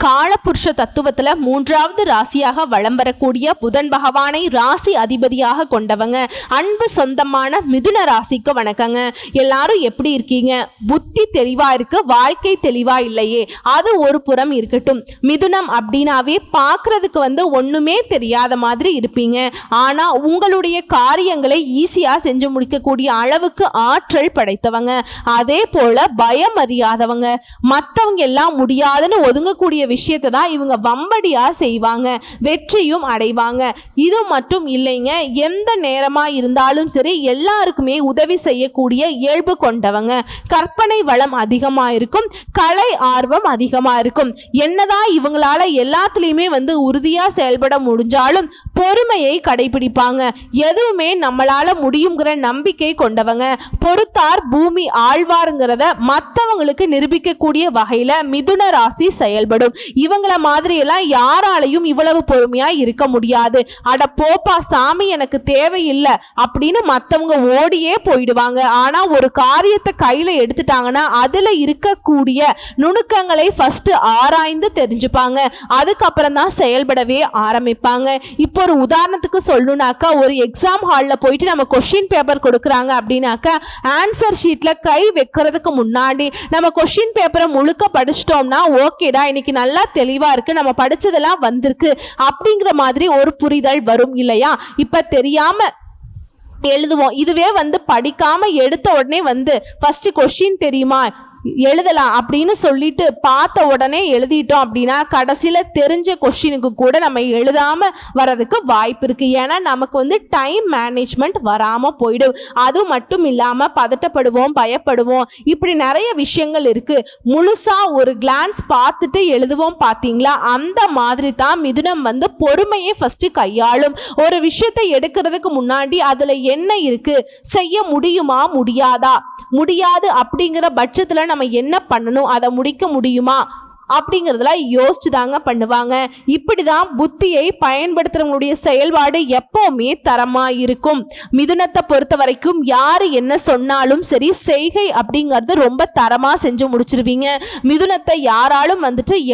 காலபுருஷ தத்துவத்துல மூன்றாவது ராசியாக வலம் வரக்கூடிய புதன் பகவானை ராசி அதிபதியாக கொண்டவங்க. அன்பு சொந்தமான மிதுன ராசிக்கு வணக்கங்க. எல்லாரும் எப்படி இருக்கீங்க? புத்தி தெளிவா இருக்கு, வாழ்க்கை தெளிவா இல்லையே, அது ஒரு புறம் இருக்கட்டும். மிதுனம் அப்படின்னாவே பார்க்கறதுக்கு ஒண்ணுமே தெரியாத மாதிரி இருப்பீங்க. ஆனா உங்களுடைய காரியங்களை ஈஸியா செஞ்சு முடிக்கக்கூடிய அளவுக்கு ஆற்றல் படைத்தவங்க. அதே போல பயம் அறியாதவங்க. மற்றவங்க எல்லாம் முடியாதுன்னு ஒதுங்கக்கூடிய விஷயத்தை தான் இவங்க வம்படியா செய்வாங்க, வெற்றியும் அடைவாங்க. இது மட்டும் இல்லைங்க, எந்த நேரமா இருந்தாலும் சரி எல்லாருக்குமே உதவி செய்யக்கூடிய இயல்பு கொண்டவங்க. கற்பனை வளம் அதிகமா இருக்கும், கலை ஆர்வம் அதிகமா இருக்கும். என்னதான் இவங்களால எல்லாத்துலயுமே உறுதியா செயல்பட முடிஞ்சாலும் பொறுமையை கடைபிடிப்பாங்க. எதுவுமே நம்மளால முடியுங்கிற நம்பிக்கை கொண்டவங்க. பொறுத்தார் பூமி ஆழ்வாருங்கிறத மற்றவங்களுக்கு நிரூபிக்கக்கூடிய வகையில மிதுன ராசி செயல்படும். இவங்கள மாதிரி எல்லாம் யாராலையும் இவ்வளவு பொறுமையா இருக்க முடியாது. அட போப்பா சாமி, எனக்கு தேவையில்லை அப்படின்னு மற்றவங்க ஓடியே போயிடுவாங்க. ஆனா ஒரு காரியத்தை கையில எடுத்துட்டாங்கன்னா அதுல இருக்கக்கூடிய நுணுக்கங்களை ஃபர்ஸ்ட் ஆராய்ந்து தெரிஞ்சுப்பாங்க. அதுக்கப்புறம் தான் செயல்படவே ஆரம்பிப்பாங்க. இப்போ ஒரு உதாரணத்துக்கு சொல்லணும்னாக்கா, ஒரு எக்ஸாம் ஹாலில் போயிட்டு நம்ம கொஸ்டின் பேப்பர் கொடுக்குறாங்க அப்படின்னாக்கா, ஆன்சர் ஷீட்ல கை வைக்கிறதுக்கு முன்னாடி நம்ம கொஸ்டின் பேப்பரை முழுக்க படிச்சிட்டோம்னா ஓகேடா, இன்னைக்கு நல்லா தெளிவா இருக்கு, நம்ம படிச்சதெல்லாம் வந்திருக்கு அப்படிங்கிற மாதிரி ஒரு புரிதல் வரும் இல்லையா? இப்ப தெரியாம எழுதுவோம். இதுவே படிக்காம எடுத்த உடனே ஃபர்ஸ்ட் கொஸ்டின் தெரியுமா எழுதலாம் அப்படின்னு சொல்லிட்டு பார்த்த உடனே எழுதிட்டோம் அப்படின்னா கடைசியில் தெரிஞ்ச கொஸ்டினுக்கு கூட நம்ம எழுதாம வர்றதுக்கு வாய்ப்பு இருக்கு. ஏன்னா நமக்கு டைம் மேனேஜ்மெண்ட் வராம போயிடும். அது மட்டும் இல்லாம பதட்டப்படுவோம், பயப்படுவோம், இப்படி நிறைய விஷயங்கள் இருக்கு. முழுசா ஒரு கிளான்ஸ் பார்த்துட்டு எழுதுவோம் பார்த்தீங்களா? அந்த மாதிரி தான் மிதுனம் பொறுமையை ஃபர்ஸ்ட் கையாளும். ஒரு விஷயத்தை எடுக்கிறதுக்கு முன்னாடி அதுல என்ன இருக்கு, செய்ய முடியுமா முடியாதா, முடியாது அப்படிங்கிற பட்சத்துல நம்ம என்ன பண்ணணும், அதை முடிக்க முடியுமா அப்படிங்கிறதுல யோசிச்சு தாங்க பண்ணுவாங்க. இப்படிதான் புத்தியை பயன்படுத்துறவங்களுடைய செயல்பாடு எப்பவுமே தரமா இருக்கும். மிதுனத்தை பொறுத்த வரைக்கும் யாரு என்ன சொன்னாலும் சரி, செய்கை அப்படிங்கிறது ரொம்ப தரமா செஞ்சு முடிச்சிருவீங்க. மிதுனத்தை யாராலும்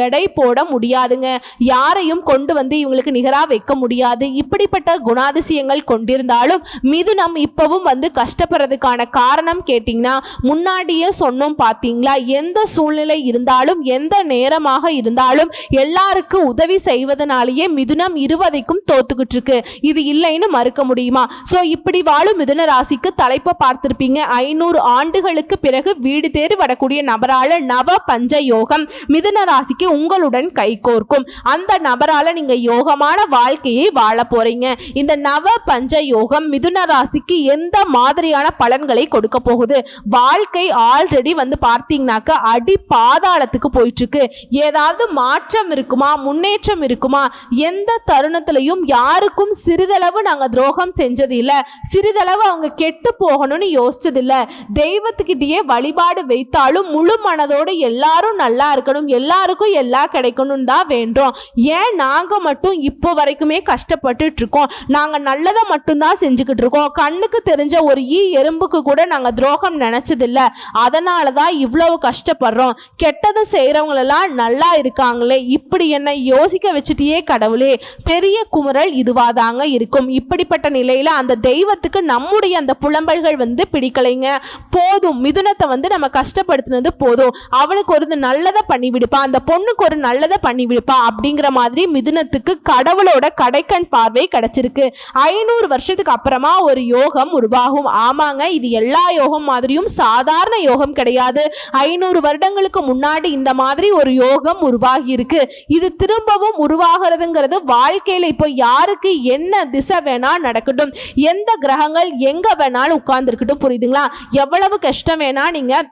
எடை போட முடியாதுங்க. யாரையும் கொண்டு இவங்களுக்கு நிகரா வைக்க முடியாது. இப்படிப்பட்ட குணாதிசயங்கள் கொண்டிருந்தாலும் மிதுனம் இப்பவும் கஷ்டப்படுறதுக்கான காரணம் கேட்டீங்கன்னா, முன்னாடியே சொன்னோம் பார்த்தீங்களா, எந்த சூழ்நிலை இருந்தாலும் எந்த நேரமாக இருந்தாலும் எல்லாருக்கும் உதவி செய்வதனாலேயே மிதுனம் 20க்கும் தோத்துக்கிட்டு இருக்கு. இது இல்லைன்னு மறுக்க முடியுமா? சோ இப்படி வாழும் மிதுன ராசிக்கு தலைப்பை பார்த்திருப்பீங்க. 500 ஆண்டுகளுக்கு பிறகு வீடு தேடி வரக்கூடிய நபரால நவ பஞ்ச யோகம் மிதுன ராசிக்கு உங்களுடன் கைகோர்க்கும். அந்த நபரால நீங்க யோகமான வாழ்க்கையை வாழ போறீங்க. இந்த நவ பஞ்ச யோகம் மிதுன ராசிக்கு எந்த மாதிரியான பலன்களை கொடுக்க போகுது? வாழ்க்கை ஆல்ரெடி பார்த்தீங்கன்னாக்க அடி பாதாளத்துக்கு போயிட்டு இருக்கு. ஏதாவது மாற்றம் இருக்குமா, முன்னேற்றம் இருக்குமா? எந்த தருணத்திலையும் யாருக்கும் சிறிதளவு நாங்க துரோகம் செஞ்சது இல்ல, சிறிதளவு அவங்க கெட்டு போகணும்னு யோசிச்சது இல்ல. தெய்வத்துக்கிட்டே வழிபாடு வைத்தாலும் முழு மனதோடு எல்லாரும் நல்லா இருக்கணும், எல்லாருக்கும் எல்லாம் கிடைக்கணும் தான் வேண்டோம். ஏன் நாங்க மட்டும் இப்போ வரைக்குமே கஷ்டப்பட்டு இருக்கோம்? நாங்க நல்லதை மட்டும்தான் செஞ்சுக்கிட்டு இருக்கோம். கண்ணுக்கு தெரிஞ்ச ஒரு எறும்புக்கு கூட நாங்க துரோகம் நினைச்சதில்ல. அதனாலதான் இவ்வளவு கஷ்டப்படுறோம். கெட்டதை செய்யறவங்களெல்லாம் நல்லா இருக்காங்களே, இப்படி என்ன யோசிக்க வச்சுட்டியே கடவுளே, பெரிய குமுறல் இதுவாதாங்க இருக்கும். இப்படிப்பட்ட நிலையில அந்த தெய்வத்துக்கு நம்முடைய அந்த புலம்பல்கள் பிடிக்கலைங்க. போதும், மிதுனத்தை நம்ம கஷ்டப்படுத்தினது போதும், அவனுக்கு ஒரு நல்லதை பண்ணி விடுப்பா, அந்த பொண்ணுக்கு ஒரு நல்லதை பண்ணி விடுப்பா அப்படிங்கிற மாதிரி மிதுனத்துக்கு கடவுளோட கடைக்கண் பார்வை கிடைச்சிருக்கு. 500 வருஷத்துக்கு அப்புறமா ஒரு யோகம் உருவாகும். ஆமாங்க, இது எல்லா யோகம் மாதிரியும் சாதாரண யோகம் கிடையாது. 500 வருடங்களுக்கு முன்னாடி இந்த மாதிரி ஒரு யோகம் உருவாகி இருக்கு. இது திரும்பவும் உருவாகிறதுங்கிறது வாழ்க்கையில இப்போ யாருக்கு என்ன திசை வேணா நடக்கட்டும், எந்த கிரகங்கள் எங்க வேணாலும் உட்கார்ந்து இருக்கட்டும், புரியுதுங்களா? எவ்வளவு கஷ்டம் வேணா நீங்க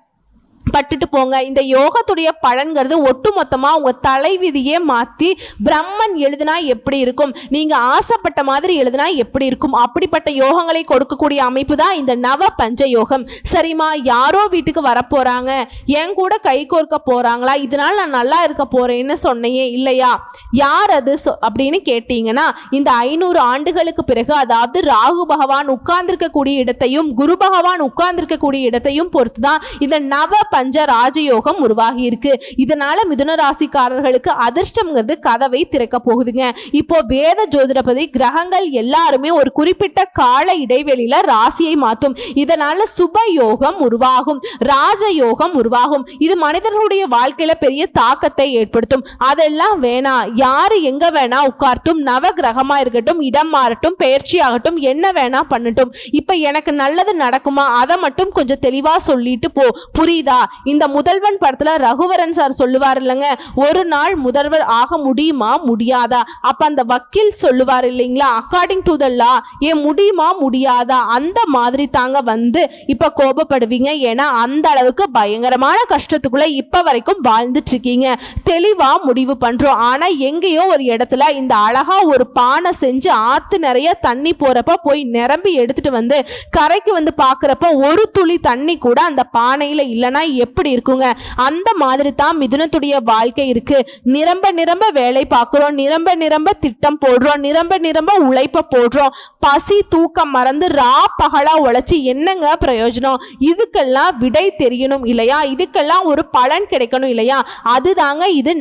பட்டுட்டு போங்க. இந்த யோகத்துடைய பலன்கிறது ஒட்டுமொத்தமா உங்க தலைவிதியே மாத்தி பிரம்மன் எழுதினா எப்படி இருக்கும், நீங்க ஆசைப்பட்ட மாதிரி எழுதினா எப்படி இருக்கும், அப்படிப்பட்ட யோகங்களை கொடுக்கக்கூடிய அமைப்பு தான் இந்த நவ பஞ்ச யோகம். சரிமா, யாரோ வீட்டுக்கு வரப்போறாங்க, என் கூட கை கோர்க்க போறாங்களா, இதனால நான் நல்லா இருக்க போறேன்னு சொன்னையே இல்லையா? யார் அது அப்படின்னு கேட்டீங்கன்னா, இந்த 500 ஆண்டுகளுக்கு பிறகு, அதாவது ராகு பகவான் உட்கார்ந்திருக்கக்கூடிய இடத்தையும் குரு பகவான் உட்கார்ந்திருக்கக்கூடிய இடத்தையும் பொறுத்துதான் இந்த நவ பஞ்ச ராஜயோகம் உருவாகி இருக்கு. இதனால மிதுன ராசிக்காரர்களுக்கு அதிர்ஷ்டம்ங்கிறது கதவை திறக்க போகுதுங்க. இப்போ வேத ஜோதிடப்படி கிரகங்கள் எல்லாருமே ஒரு குறிப்பிட்ட கால இடைவெளியில ராசியை மாற்றும். இதனால சுப யோகம் உருவாகும், ராஜயோகம் உருவாகும். இது மனிதர்களுடைய வாழ்க்கையில பெரிய தாக்கத்தை ஏற்படுத்தும். அதெல்லாம் வேணாம், யாரு எங்க வேணா உட்கார்ட்டும், நவ கிரகமா இருக்கட்டும், இடம் மாறட்டும், பயிற்சி ஆகட்டும், என்ன வேணா பண்ணட்டும், இப்ப எனக்கு நல்லது நடக்குமா அதை மட்டும் கொஞ்சம் தெளிவா சொல்லிட்டு போ, புரியுதா? இந்த முதல்வன் படத்துல ரகுவரன் சார் சொல்லுவார் இல்லைங்க, ஒரு நாள் முதல்வர் ஆக முடியுமா முடியாதா? அப்ப அந்த வக்கீல் சொல்லுவார் இல்லைங்களா, அக்கார்டிங் டு த லா, ஏன் முடியுமா முடியாதா? அந்த மாதிரி தாங்க வந்து இப்ப கோபப்படுவீங்க. ஏன்னா அந்த அளவுக்கு பயங்கரமான கஷ்டத்துக்குள்ள இப்ப வரைக்கும் வாழ்ந்துட்டு இருக்கீங்க. தெளிவா முடிவு பண்றோம். ஆனா எங்கேயோ ஒரு இடத்துல இந்த அழகா ஒரு பானை செஞ்சு ஆத்து நிறைய தண்ணி போறப்ப போய் நிரம்பி எடுத்துட்டு வந்து கரைக்கு வந்து பாக்குறப்ப ஒரு துளி தண்ணி கூட அந்த பானையில இல்லைன்னா எப்படி இருக்குங்க? அந்த மாதிரி தான் மிதுனத்துடைய வாழ்க்கை இருக்கு. நிரம்ப நிரம்ப வேலை பார்க்கிறோம், நிரம்ப நிரம்ப திட்டம் போடுறோம், நிரம்ப நிரம்ப உழைப்ப போடுறோம், பசி தூக்கம் மறந்து ரா பகலா உழைச்சி என்னங்க பிரயோஜனம்? இதுக்கெல்லாம் விடை தெரியணும் இல்லையா? இதுக்கெல்லாம் ஒரு பலன் கிடைக்கணும் இல்லையா? அதுதாங்க இது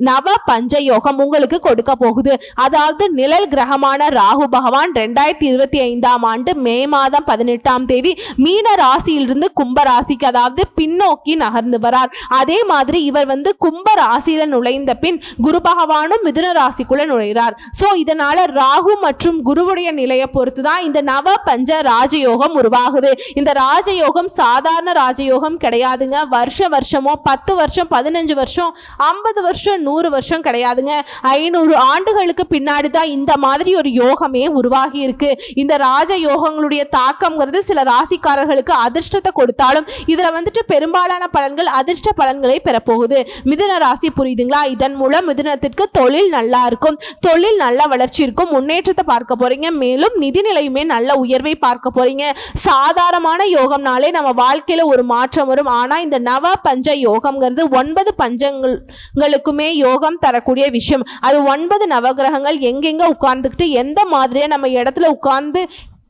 நவ பஞ்சயோகம் உங்களுக்கு கொடுக்க போகுது. அதாவது நிழல் கிரகமான ராகு பகவான் 2025ஆம் ஆண்டு மே மாதம் 18ஆம் தேதி மீன ராசியிலிருந்து கும்ப ராசிக்கு அதாவது பின்னோக்கி நகர்ந்து வரார். அதே மாதிரி இவர் வந்து கும்ப ராசியில நுழைந்த பின் குரு பகவானும் மிதுன ராசிக்குள்ள நுழைகிறார். ஸோ இதனால ராகு மற்றும் குருவுடைய நிலையை பொறுத்து தான் இந்த நவ பஞ்ச ராஜயோகம் உருவாகுது. இந்த ராஜயோகம் சாதாரண ராஜயோகம் கிடையாதுங்க. வருஷமோ 10 வருஷம் 15 வருஷம் 50 வருஷம் 100 வருஷம் கிடையாதுங்க. 500 ஆண்டுகளுக்கு பின்னாடி தான் இந்த மாதிரி ஒரு யோகமே உருவாகி இருக்கு. இந்த ராஜ யோகங்களுடைய தாக்கம்ங்கிறது சில ராசிக்காரர்களுக்கு அதிர்ஷ்டத்தை கொடுத்தாலும் இதுல வந்துட்டு பெரும்பாலான பலன்கள் அதிர்ஷ்ட பலன்களை பெறப்போகுது. மிதுன ராசி புரியுதுங்களா? இதன் மூலம் மிதுனத்திற்கு தொழில் நல்லா இருக்கும், தொழில் நல்ல வளர்ச்சி இருக்கும், முன்னேற்றத்தை பார்க்க போறீங்க. மேலும் நிதிநிலையுமே நல்ல உயர்வை பார்க்க போறீங்க. சாதாரணமான யோகம்னாலே நம்ம வாழ்க்கையில ஒரு மாற்றம் வரும். ஆனா இந்த நவ பஞ்ச யோகம்ங்கிறது 9 பஞ்சங்களுக்குமே யோகம் தரக்கூடிய விஷயம். அது 9 நவகிரகங்கள் எங்கெங்க உட்கார்ந்துக்கிட்டு எந்த மாதிரியா நம்ம இடத்துல உட்கார்ந்து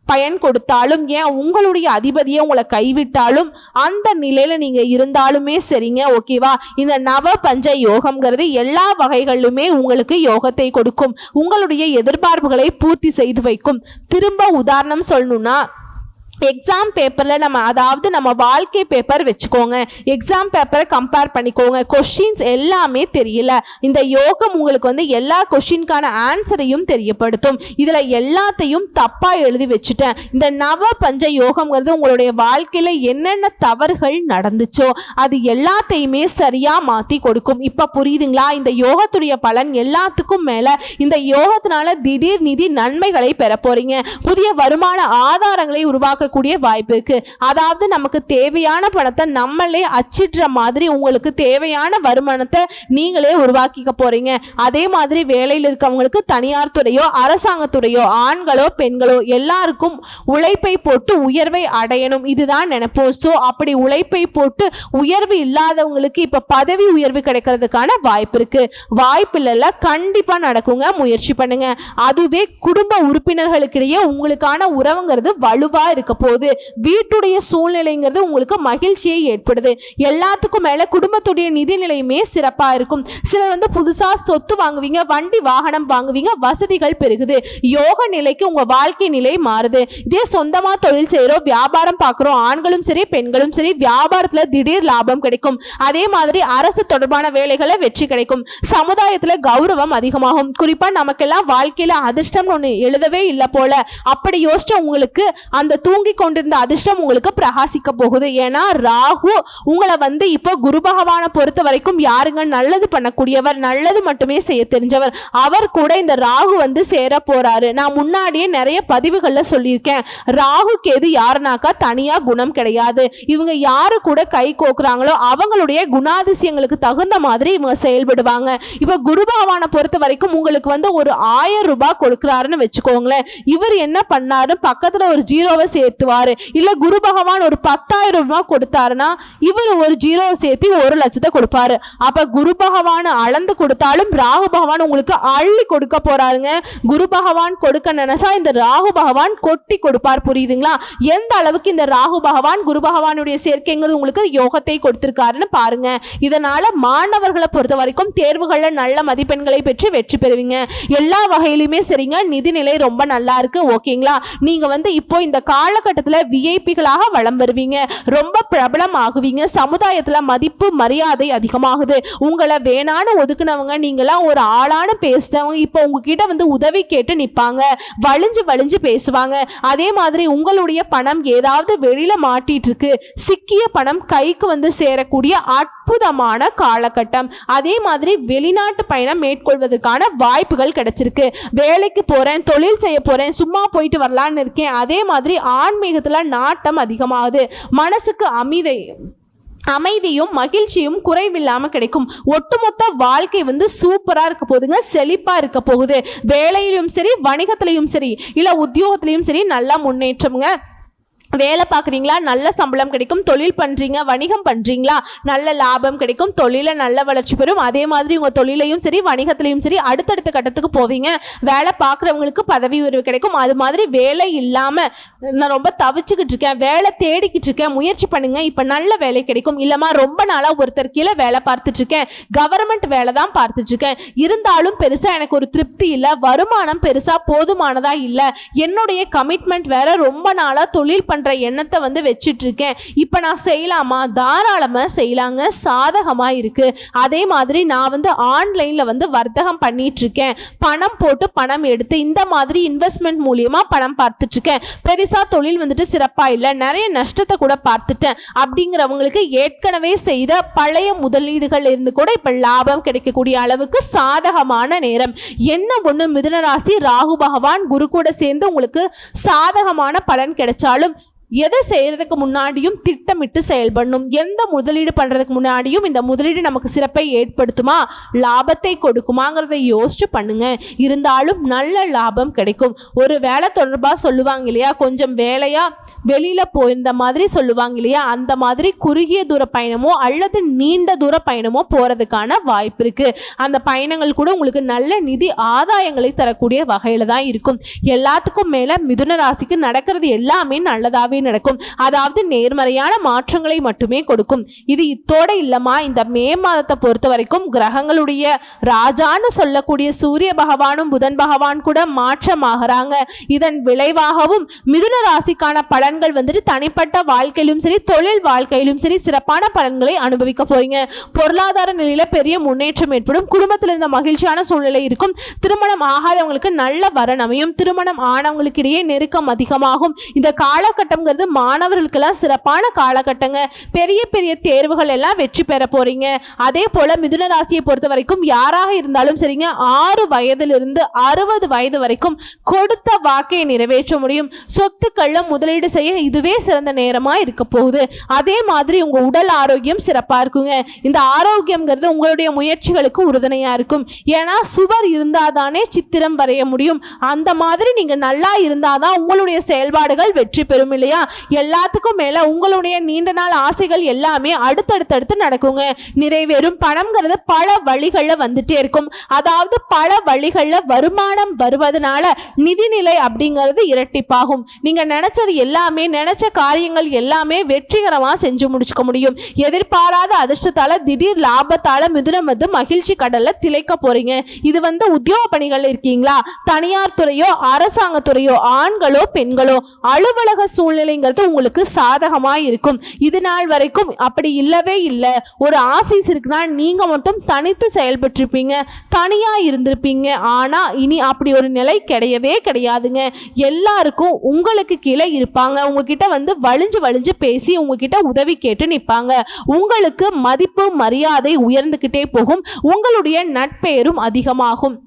பயன் கொடுத்தாலும், ஏன் உங்களுடைய அதிபதியை உங்களை கைவிட்டாலும் அந்த நிலையில நீங்க இருந்தாலுமே சரிங்க, ஓகேவா? இந்த நவ பஞ்ச யோகம்ங்கிறது எல்லா வகைகளிலுமே உங்களுக்கு யோகத்தை கொடுக்கும், உங்களுடைய எதிர்பார்ப்புகளை பூர்த்தி செய்து வைக்கும். திரும்ப உதாரணம் சொல்லணும்னா எக்ஸாம் பேப்பரில் நம்ம வாழ்க்கை பேப்பர் வச்சுக்கோங்க, எக்ஸாம் பேப்பரை கம்பேர் பண்ணிக்கோங்க, கொஸ்டின்ஸ் எல்லாமே தெரியல, இந்த யோகம் உங்களுக்கு வந்து எல்லா கொஸ்டின்கான ஆன்சரையும் தெரியப்படுத்தும். இதில் எல்லாத்தையும் தப்பாக எழுதி வச்சுட்டேன். இந்த நவ பஞ்ச யோகம்ங்கிறது உங்களுடைய வாழ்க்கையில் என்னென்ன தவறுகள் நடந்துச்சோ அது எல்லாத்தையுமே சரியாக மாற்றி கொடுக்கும். இப்போ புரியுதுங்களா? இந்த யோகத்துடைய பலன் எல்லாத்துக்கும் மேலே இந்த யோகத்தினால திடீர் நிதி நன்மைகளை பெற போறீங்க. புதிய வருமான ஆதாரங்களை உருவாக்க கூடிய வாய்ப்பு இருக்கு. அதாவது நமக்கு தேவையான பணத்தை நம்மளே அச்சிடுற மாதிரி உங்களுக்கு தேவையான வருமானத்தை நீங்களே உருவாக்கிக்க போறீங்க. அதே மாதிரி வேலையில் இருக்கவங்களுக்கு தனியார் துறையோ அரசாங்கத்துறையோ ஆண்களோ பெண்களோ எல்லாருக்கும் உழைப்பை போட்டு உயர்வை அடையணும், இதுதான் நினைப்போம். ஸோ அப்படி உழைப்பை போட்டு உயர்வு இல்லாதவங்களுக்கு இப்ப பதவி உயர்வு கிடைக்கிறதுக்கான வாய்ப்பு இருக்கு. வாய்ப்பு இல்லைல்ல, கண்டிப்பா நடக்குங்க, முயற்சி பண்ணுங்க. அதுவே குடும்ப உறுப்பினர்களுக்கிடையே உங்களுக்கான உறவுங்கிறது வலுவா இருக்க போது. வீட்டுடைய சூழ்நிலைங்கிறது உங்களுக்கு மகிழ்ச்சியை ஏற்படுது. எல்லாத்துக்கும் மேல குடும்பத்துடைய நிதி நிலையுமே சிறப்பா இருக்கும். சிலர் வந்து புதுசா சொத்து வாங்குவீங்க, வண்டி வாகனம் வாங்குவீங்க, வசதிகள் பெருகுது. யோக நிலைக்கு உங்க வாழ்க்கை நிலை மாறுது. இதே சொந்தமா தொழில் செய்யறோம், வியாபாரம் பார்க்கிறோம், ஆண்களும் சரி பெண்களும் சரி, வியாபாரத்துல திடீர் லாபம் கிடைக்கும். அதே மாதிரி அரசு தொடர்பான வேலைகளை வெற்றி கிடைக்கும். சமுதாயத்துல கௌரவம் அதிகமாகும். குறிப்பா நமக்கெல்லாம் வாழ்க்கையில அதிர்ஷ்டம் ஒண்ணு எழுதவே இல்லை போல அப்படி யோசிச்ச உங்களுக்கு அந்த தூங்கி கொண்டிருந்த அதிர்ஷ்டம் உங்களுக்கு பிரகாசிக்க போகுது. ஏன்னா ராகு உங்களை வந்து இப்போ குரு பகவானை பொறுத்த வரைக்கும் யாருங்க நல்லது பண்ணக்கூடியவர், நல்லது மட்டுமே செய்ய தெரிஞ்சவர். அவர் கூட இந்த ராகு வந்து சேர போறாரு. நான் முன்னாடியே நிறைய பதிவுகள்ல சொல்லியிருக்கேன். ராகு கேது யாருனாக்கா தனியா குணம் கிடையாது. இவங்க யாரு கூட கை கோக்குறாங்களோ அவங்களுடைய குணாதிசயங்களுக்கு தகுந்த மாதிரி இவங்க செயல்படுவாங்க. இப்ப குரு பகவானை பொறுத்த வரைக்கும் உங்களுக்கு வந்து ஒரு 1000 ரூபாய் கொடுக்கிறாருன்னு வச்சுக்கோங்களேன். இவர் என்ன பண்ணாரு, பக்கத்துல ஒரு ஜீரோவை சேர்த்து சேர்த்துவாரு. இல்ல குரு பகவான் ஒரு 10,000 ரூபாய் கொடுத்தாருன்னா இவர் ஒரு 0 சேர்த்து 1,00,000 கொடுப்பாரு. அப்ப குரு பகவான் அளந்து கொடுத்தாலும் ராகு பகவான் உங்களுக்கு அள்ளி கொடுக்க போறாருங்க. குரு பகவான் கொடுக்க நினைச்சா இந்த ராகு பகவான் கொட்டி கொடுப்பார். புரியுதுங்களா? எந்த அளவுக்கு இந்த ராகு பகவான் குரு பகவானுடைய சேர்க்கைங்கிறது உங்களுக்கு யோகத்தை கொடுத்திருக்காருன்னு பாருங்க. இதனால மாணவர்களை பொறுத்த வரைக்கும் தேர்வுகளில் நல்ல மதிப்பெண்களை பெற்று வெற்றி பெறுவீங்க. எல்லா வகையிலுமே சரிங்க. நிதிநிலை ரொம்ப நல்லா இருக்கு. ஓகேங்களா? நீங்க இப்போ இந்த காலகட்டத்தில் விஐபிகளாக வளம் வருவீங்க. ரொம்ப பிரபலம் ஆகுவீங்க. சமுதாயத்துல மதிப்பு மரியாதை அதிகமாகுது. உங்களை வேணான்னு ஒதுக்குனவங்க நீங்களாம் ஒரு ஆளான பேசினவங்க இப்போ உங்ககிட்ட உதவி கேட்டு நிற்பாங்க. வலிஞ்சு வலிஞ்சு பேசுவாங்க. அதே மாதிரி உங்களுடைய பணம் ஏதாவது வெளியில மாட்டிட்டு இருக்கு, சிக்கிய பணம் கைக்கு சேரக்கூடிய அற்புதமான காலகட்டம். அதே மாதிரி வெளிநாட்டு பயணம் மேற்கொள்வதற்கான வாய்ப்புகள் கிடைச்சிருக்கு. வேலைக்கு போறேன், தொழில் செய்ய போறேன், சும்மா போயிட்டு வரலான்னு இருக்கேன். அதே மாதிரி ஆன்மீகத்துல நாட்டம் அதிகமாகுது. மனசுக்கு அமைதியும் மகிழ்ச்சியும் குறைவில்லாம கிடைக்கும். ஒட்டுமொத்த வாழ்க்கை சூப்பரா இருக்க போகுதுங்க. செழிப்பா இருக்க போகுது. வேலையிலும் சரி, வணிகத்திலையும் சரி, இல்ல உத்தியோகத்திலையும் சரி நல்ல முன்னேற்றம்ங்க. வேலை பார்க்குறீங்களா? நல்ல சம்பளம் கிடைக்கும். தொழில் பண்ணுறீங்க, வணிகம் பண்ணுறீங்களா? நல்ல லாபம் கிடைக்கும். தொழிலை நல்ல வளர்ச்சி பெறும். அதே மாதிரி உங்கள் தொழிலையும் சரி, வணிகத்திலையும் சரி அடுத்தடுத்த கட்டத்துக்கு போவீங்க. வேலை பார்க்குறவங்களுக்கு பதவி உயர்வு கிடைக்கும். அது மாதிரி வேலை இல்லாமல் நான் ரொம்ப தவிச்சுக்கிட்டு இருக்கேன், வேலை தேடிக்கிட்டு இருக்கேன், முயற்சி பண்ணுங்க, இப்போ நல்ல வேலை கிடைக்கும். இல்லைம்மா ரொம்ப நாளாக ஒருத்தர் கீழே வேலை பார்த்துட்ருக்கேன், கவர்மெண்ட் வேலை தான் பார்த்துட்ருக்கேன், இருந்தாலும் பெருசாக எனக்கு ஒரு திருப்தி இல்லை, வருமானம் பெருசாக போதுமானதாக இல்லை, என்னுடைய கமிட்மெண்ட் வேற, ரொம்ப நாளாக தொழில் பண்ணுற எண்ணத்தை வச்சிட்டு இருக்கேன், இப்ப நான் செய்யலாமா? தாராளமா செய்யலாங்க. சாதகமா இருக்கு. அதே மாதிரி நான் ஆன்லைன்ல வர்த்தகம் பண்ணிட்டு இருக்கேன், பணம் போட்டு பணம் எடுத்து இந்த மாதிரி இன்வெஸ்ட்மெண்ட் மூலியமா பணம் பார்த்துட்டு இருக்கேன். பெருசா தொழில் சிறப்பா இல்லை, நிறைய நஷ்டத்தை கூட பார்த்துட்டேன் அப்படிங்கிறவங்களுக்கு ஏற்கனவே செய்த பழைய முதலீடுகள் இருந்து கூட இப்ப லாபம் கிடைக்கக்கூடிய அளவுக்கு சாதகமான நேரம். என்ன ஒண்ணு, மிதுன ராசி ராகு பகவான் குரு கூட சேர்ந்து உங்களுக்கு சாதகமான பலன் கிடைச்சாலும் எதை செய்யறதுக்கு முன்னாடியும் திட்டமிட்டு செயல்படணும். எந்த முதலீடு பண்றதுக்கு முன்னாடியும் இந்த முதலீடு நமக்கு சிறப்பை ஏற்படுத்துமா, லாபத்தை கொடுக்குமாங்கிறத யோசிச்சு பண்ணுங்க. இருந்தாலும் நல்ல லாபம் கிடைக்கும். ஒரு வேலை தொடர்பா சொல்லுவாங்க இல்லையா, கொஞ்சம் வேலையா வெளியில போயிருந்த மாதிரி சொல்லுவாங்க இல்லையா, அந்த மாதிரி குறுகிய தூர பயணமோ அல்லது நீண்ட தூர பயணமோ போறதுக்கான வாய்ப்பு இருக்கு. அந்த பயணங்கள் கூட உங்களுக்கு நல்ல நிதி ஆதாயங்களை தரக்கூடிய வகையில தான் இருக்கும். எல்லாத்துக்கும் மேல மிதுன ராசிக்கு நடக்கிறது எல்லாமே நல்லதாவே நடக்கும். அதாவது நேர்மறையான மாற்றங்களை மட்டுமே கொடுக்கும். இது இத்தோட இல்லமா, இந்த மே மாதத்தை பொறுத்த வரைக்கும் கிரகங்களுடைய ராஜான்னு சொல்லக்கூடிய சூரிய பகவானும் புதன் பகவான் கூட மாற்றமாகறாங்க. இதன் விளைவாகவும் மிதுன ராசிக்கான பலன்கள் தனிப்பட்ட வாழ்க்கையிலும் சரி, தொழில் வாழ்க்கையிலும் சரி சிறப்பான பலன்களை அனுபவிக்க போறீங்க. பொருளாதார நிலையில பெரிய முன்னேற்றம் ஏற்படும். குடும்பத்தில் இருந்த மகிழ்ச்சியான சூழ்நிலை இருக்கும். திருமணம் ஆகாதவங்களுக்கு நல்ல வரன் அமையும். திருமணம் ஆனவங்களுக்கு இடையே நெருக்கம் அதிகமாகும். இந்த காலகட்டம் மாணவர்களுக்கெல்லாம் சிறப்பான காலகட்டங்க. பெரிய பெரிய தேர்வுகள் எல்லாம் வெற்றி பெற போறீங்க. அதே போல மிதுன ராசியை பொறுத்த வரைக்கும் யாராக இருந்தாலும் சரிங்க, 6 வயதிலிருந்து 60 வயது வரைக்கும் கொடுத்த வாக்கை நிறைவேற்ற முடியும். சொத்துக்கள்ல முதலீடு செய்ய இதுவே சிறந்த நேரமா இருக்க போகுது. அதே மாதிரி உங்க உடல் ஆரோக்கியம் சிறப்பா இருக்குங்க. இந்த ஆரோக்கியம்ங்கிறது உங்களுடைய முயற்சிகளுக்கு உறுதுணையா இருக்கும். ஏன்னா சுவர் இருந்தாதானே சித்திரம் வரைய முடியும். அந்த மாதிரி நீங்க நல்லா இருந்தாதான் உங்களுடைய செயல்பாடுகள் வெற்றி பெறும் இல்லையா? எல்லாத்துக்கும் மேல உங்களுடைய நீண்ட நாள் ஆசைகள் எல்லாமே அடுத்தடுத்து நடக்குங்க, நிறைவேறும். பணம்ங்கிறது பல வழிகள்ல வந்துட்டே இருக்கும். அதாவது பல வழிகள்ல வருமானம் வருவதனால நிதிநிலை அப்படிங்கிறது இரட்டிப்பாகும். நீங்க நினைச்சது எல்லாமே, நினைச்ச காரியங்கள் எல்லாமே வெற்றிகரமா செஞ்சு முடிச்சுக்க முடியும். எதிர்பாராத அதிர்ஷ்டத்தால திடீர் லாபத்தால மிதுனம் மகிழ்ச்சி கடல்ல திளைக்க போறீங்க. இது உத்தியோக பணிகள் இருக்கீங்களா, தனியார் துறையோ அரசாங்க துறையோ, ஆண்களோ பெண்களோ, அலுவலக சூழ்நிலைங்கிறது உங்களுக்கு சாதகமா இருக்கும். இது நாள் வரைக்கும் அப்படி இல்லவே இல்லை. ஒரு ஆபீஸ் இருக்குன்னா நீங்க மட்டும் தனித்து செயல்பட்டிருப்பீங்க, தனியா இருந்திருப்பீங்க. ஆனா இனி அப்படி ஒரு நிலை கிடையவே கிடையாதுங்க. எல்லாருக்கும் உங்களுக்கு கீழே இருப்பாங்க. உங்ககிட்ட வலிஞ்சு வலிஞ்சு பேசி உங்ககிட்ட உதவி கேட்டு நிற்பாங்க. உங்களுக்கு மதிப்பு மரியாதை உயர்ந்துகிட்டே போகும். உங்களுடைய நட்பெயரும் அதிகமாகும்.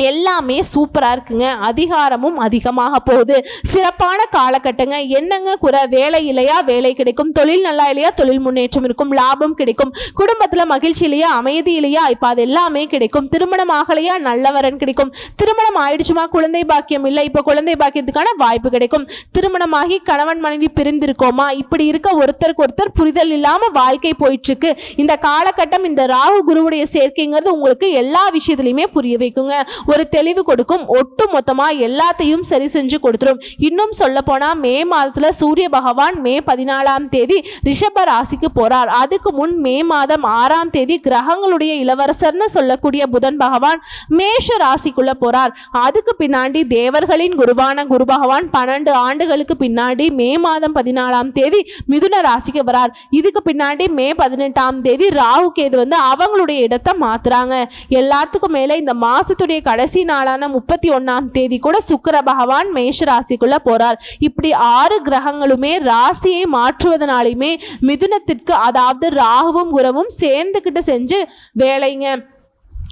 எல்லாமே சூப்பராக இருக்குங்க. அதிகாரமும் அதிகமாக போகுது. சிறப்பான காலகட்டங்க. என்னங்க குறை? வேலை இல்லையா? வேலை கிடைக்கும். தொழில் நல்லா இல்லையா? தொழில் முன்னேற்றம் இருக்கும். லாபம் கிடைக்கும். குடும்பத்தில் மகிழ்ச்சி இல்லையா? அமைதி இல்லையா? இப்போ அது எல்லாமே கிடைக்கும். திருமணம் ஆகலையா? நல்ல வரன் கிடைக்கும். திருமணம் ஆயிடுச்சுமா? குழந்தை பாக்கியம் இல்லை, இப்போ குழந்தை பாக்கியத்துக்கான வாய்ப்பு கிடைக்கும். திருமணமாகி கணவன் மனைவி பிரிந்திருக்கோமா? இப்படி இருக்க ஒருத்தருக்கு ஒருத்தர் புரிதல் இல்லாமல் வாழ்க்கை போயிட்டு இருக்கு. இந்த காலகட்டம் இந்த ராகு குருவுடைய சேர்க்கைங்கிறது உங்களுக்கு எல்லா விஷயத்துலையுமே புரிய வைக்குங்க. ஒரு தெளிவு கொடுக்கும். ஒட்டு மொத்தமா எல்லாத்தையும் சரி செஞ்சு கொடுத்துரும். இன்னும் சொல்ல போனா மே மாதத்துல சூரிய பகவான் மே 14ஆம் தேதி ரிஷப ராசிக்கு போறார். அதுக்கு முன் மே மாதம் 6ஆம் தேதி கிரகங்களுடைய இளவரசர்னு சொல்லக்கூடிய புதன் பகவான் மேஷ ராசிக்குள்ள போறார். அதுக்கு பின்னாடி தேவர்களின் குருவான குரு பகவான் 12 ஆண்டுகளுக்கு பின்னாடி மே மாதம் 14ஆம் தேதி மிதுன ராசிக்கு வரார். இதுக்கு பின்னாடி மே 18ஆம் தேதி ராகு கேது வந்து அவங்களுடைய இடத்தை மாத்துறாங்க. எல்லாத்துக்கும் மேல இந்த மாசத்துடைய கடைசி நாளான 31ஆம் தேதி கூட சுக்கிர பகவான் மேஷ ராசிக்குள்ள போறார். இப்படி 6 கிரகங்களுமே ராசியை மாற்றுவதனாலுமே மிதுனத்திற்கு, அதாவது ராகுவும் குருவும் சேர்ந்துக்கிட்டு செஞ்சு வேலைங்க.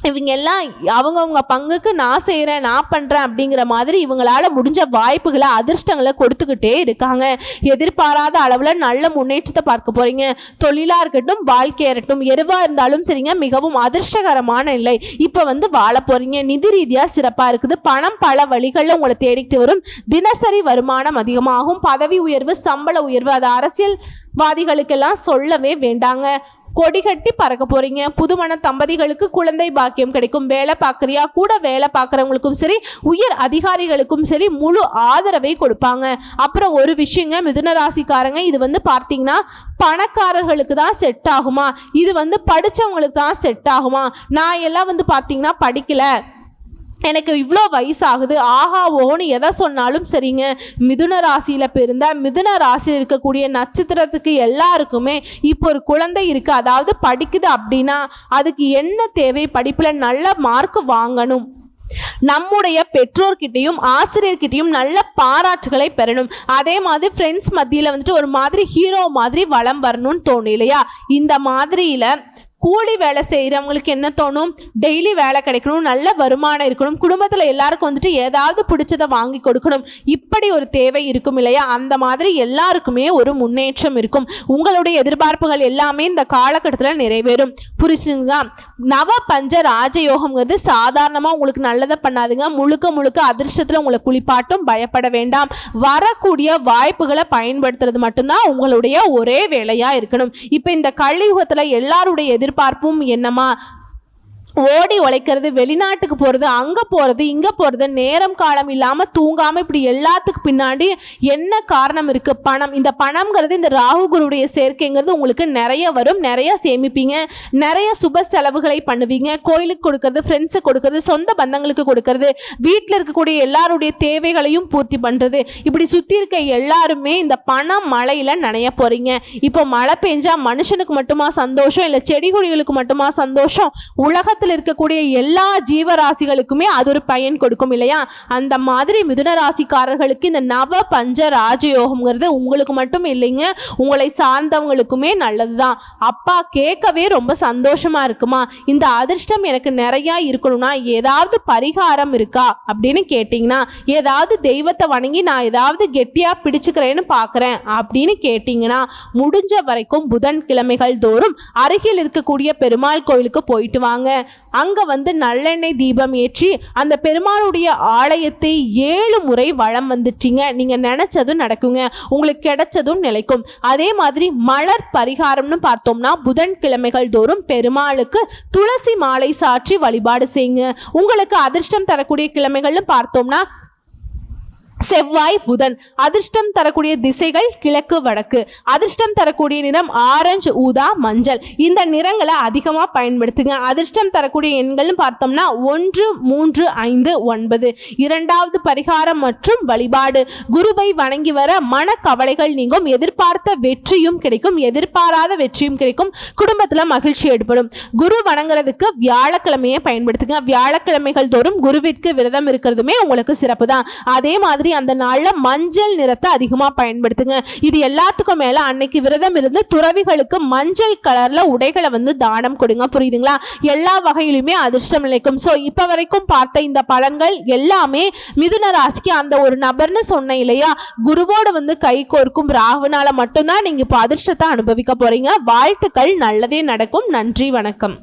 இவங்க எல்லாம் அவங்கவுங்க பங்குக்கு நான் செய்கிறேன், நான் பண்ணுறேன் அப்படிங்கிற மாதிரி இவங்களால முடிஞ்ச வாய்ப்புகளை, அதிர்ஷ்டங்களை கொடுத்துக்கிட்டே இருக்காங்க. எதிர்பாராத அளவில் நல்ல முன்னேற்றத்தை பார்க்க போகிறீங்க. தொழிலாக இருக்கட்டும், வாழ்க்கையாக இருக்கட்டும், எதுவாக இருந்தாலும் சரிங்க, மிகவும் அதிர்ஷ்டகரமான நிலை இப்போ வந்து வாழ போகிறீங்க. நிதி ரீதியாக சிறப்பாக இருக்குது. பணம் பல வழிகளில் உங்களை தேடிட்டு வரும். தினசரி வருமானம் அதிகமாகும். பதவி உயர்வு, சம்பள உயர்வு, அது அரசியல்வாதிகளுக்கெல்லாம் சொல்லவே வேண்டாங்க. கொடிகட்டி பறக்க போறீங்க. புதுமண தம்பதிகளுக்கு குழந்தை பாக்கியம் கிடைக்கும். வேலை பார்க்குறியா? கூட வேலை பார்க்குறவங்களுக்கும் சரி, உயர் அதிகாரிகளுக்கும் சரி முழு ஆதரவை கொடுப்பாங்க. அப்புறம் ஒரு விஷயங்க, மிதுன ராசிக்காரங்க, இது வந்து பார்த்தீங்கன்னா பணக்காரர்களுக்கு தான் செட் ஆகுமா? இது வந்து படித்தவங்களுக்கு தான் செட் ஆகுமா? நான் எல்லாம் வந்து பார்த்தீங்கன்னா படிக்கல, எனக்கு இவ்வளோ வயசாகுது, ஆஹா ஓன்னு எதை சொன்னாலும் சரிங்க. மிதுன ராசியில் பிறந்த, மிதுன ராசியில் இருக்கக்கூடிய நட்சத்திரத்துக்கு எல்லாருக்குமே இப்போ ஒரு குழந்தை இருக்குது, அதாவது படிக்குது அப்படின்னா அதுக்கு என்ன தேவை? படிப்பில் நல்ல மார்க் வாங்கணும். நம்முடைய பெற்றோர்கிட்டையும் ஆசிரியர்கிட்டையும் நல்ல பாராட்டுகளை பெறணும். அதே மாதிரி ஃப்ரெண்ட்ஸ் மத்தியில் வந்துட்டு ஒரு மாதிரி ஹீரோ மாதிரி வளம் வரணும்னு தோணும் இல்லையா? இந்த மாதிரியில் கூலி வேலை செய்கிறவங்களுக்கு என்ன தோணும்? டெய்லி வேலை கிடைக்கணும், நல்ல வருமானம் இருக்கணும், குடும்பத்தில் எல்லாருக்கும் வந்துட்டு ஏதாவது பிடிச்சதை வாங்கி கொடுக்கணும், இப்படி ஒரு தேவை இருக்கும் இல்லையா? அந்த மாதிரி எல்லாருக்குமே ஒரு முன்னேற்றம் இருக்கும். உங்களுடைய எதிர்பார்ப்புகள் எல்லாமே இந்த காலகட்டத்தில் நிறைவேறும். புரிச்சுங்க? நவ பஞ்ச ராஜயோகம்ங்கிறது சாதாரணமாக உங்களுக்கு நல்லதை பண்ணாதுங்க. முழுக்க முழுக்க அதிர்ஷ்டத்தில் உங்களை குளிப்பாட்டும். பயப்பட வேண்டாம். வரக்கூடிய வாய்ப்புகளை பயன்படுத்துறது மட்டும்தான் உங்களுடைய ஒரே வேலையாக இருக்கணும். இப்போ இந்த கலியுகத்தில் எல்லாருடைய எதிர்பார்ப்பும் என்னமா? ஓடி உழைக்கிறது, வெளிநாட்டுக்கு போகிறது, அங்கே போகிறது, இங்கே போகிறது, நேரம் காலம் இல்லாமல் தூங்காமல், இப்படி எல்லாத்துக்கு பின்னாடி என்ன காரணம் இருக்குது? பணம். இந்த பணம்ங்கிறது, இந்த ராகு குருவுடைய சேர்க்கைங்கிறது உங்களுக்கு நிறைய வரும். நிறைய சேமிப்பீங்க, நிறைய சுப செலவுகளை பண்ணுவீங்க. கோயிலுக்கு கொடுக்கறது, ஃப்ரெண்ட்ஸுக்கு கொடுக்கறது, சொந்த பந்தங்களுக்கு கொடுக்கறது, வீட்டில் இருக்கக்கூடிய எல்லாருடைய தேவைகளையும் பூர்த்தி பண்ணுறது, இப்படி சுற்றி இருக்க எல்லாருமே இந்த பணம் மழையில் நனைய போகிறீங்க. இப்போ மழை பெஞ்சா மனுஷனுக்கு மட்டுமா சந்தோஷம், இல்லை செடி கொடிகளுக்கு மட்டுமா சந்தோஷம்? உலகத்தில் இருக்கக்கூடிய எல்லா ஜீவராசிகளுக்குமே அது ஒரு பயன் கொடுக்கும் இல்லையா? அந்த மாதிரி மிதுன ராசிக்காரர்களுக்கு இந்த நவ பஞ்ச ராஜயோகம்ங்கிறது உங்களுக்கு மட்டும் இல்லைங்க, உங்களை சார்ந்தவங்களுக்குமே நல்லதுதான். அப்பா, கேட்கவே ரொம்ப சந்தோஷமா இருக்குமா? இந்த அதிர்ஷ்டம் எனக்கு நிறையா இருக்கணும்னா ஏதாவது பரிகாரம் இருக்கா அப்படின்னு கேட்டிங்கன்னா, ஏதாவது தெய்வத்தை வணங்கி நான் ஏதாவது கெட்டியாக பிடிச்சுக்கிறேன்னு பார்க்குறேன் அப்படின்னு கேட்டிங்கன்னா, முடிஞ்ச வரைக்கும் புதன்கிழமைகள் தோறும் அருகில் இருக்கக்கூடிய பெருமாள் கோயிலுக்கு போயிட்டு வாங்க. அங்கே வந்து நல்லெண்ணெய் தீபம் ஏற்றி அந்த பெருமாளுடைய ஆலயத்தை 7 முறை வலம் வந்துட்டீங்க, நீங்கள் நினச்சதும் நடக்குங்க, உங்களுக்கு கிடைச்சதும் நிலைக்கும். அதே மாதிரி மலர் பரிகாரம்னு பார்த்தோம்னா புதன்கிழமைகள் தோறும் பெருமாளுக்கு துளசி மாலை சாற்றி வழிபாடு செய்யுங்க. உங்களுக்கு அதிர்ஷ்டம் தரக்கூடிய கிழமைகள்னு பார்த்தோம்னா செவ்வாய், புதன். அதிர்ஷ்டம் தரக்கூடிய திசைகள் கிழக்கு, வடக்கு. அதிர்ஷ்டம் தரக்கூடிய நிறம் ஆரஞ்சு, ஊதா, மஞ்சள். இந்த நிறங்களை அதிகமாக பயன்படுத்துங்க. அதிர்ஷ்டம் தரக்கூடிய எண்கள்னு பார்த்தோம்னா 1, 3, 5, 9. இரண்டாவது பரிகாரம் மற்றும் வழிபாடு. குருவை வணங்கி வர மனக்கவலைகள் நீங்கும். எதிர்பார்த்த வெற்றியும் கிடைக்கும், எதிர்பாராத வெற்றியும் கிடைக்கும். குடும்பத்தில் மகிழ்ச்சி ஏற்படும். குரு வணங்குறதுக்கு வியாழக்கிழமையை பயன்படுத்துங்க. வியாழக்கிழமைகள் தோறும் குருவிற்கு விரதம் இருக்கிறதுமே உங்களுக்கு சிறப்பு தான். அதே மாதிரி அந்த நாள்ல மஞ்சள் நிறத்தை அதிகமா பயன்படுத்துங்க. இது எல்லாத்துக்கும் மேல அன்னைக்கு விரதம் இருந்து துறவிகளுக்கு மஞ்சள் கலர்ல உடைகளை தானம் கொடுங்க. புரியுதுங்களா? எல்லா வகையிலுமே அதிர்ஷ்டம் நிலைக்கும். சோ இப்ப வரைக்கும் பார்த்த இந்த பலன்கள் எல்லாமே மிதுன ராசிக்கு அந்த ஒரு நபர்னு சொன்ன இல்லையா, குருவோட கை கோர்க்கும் ராகுனால மட்டும்தான் நீங்க இப்போ அதிர்ஷ்டத்தை அனுபவிக்க போறீங்க. வாழ்த்துக்கள், நல்லதே நடக்கும். நன்றி, வணக்கம்.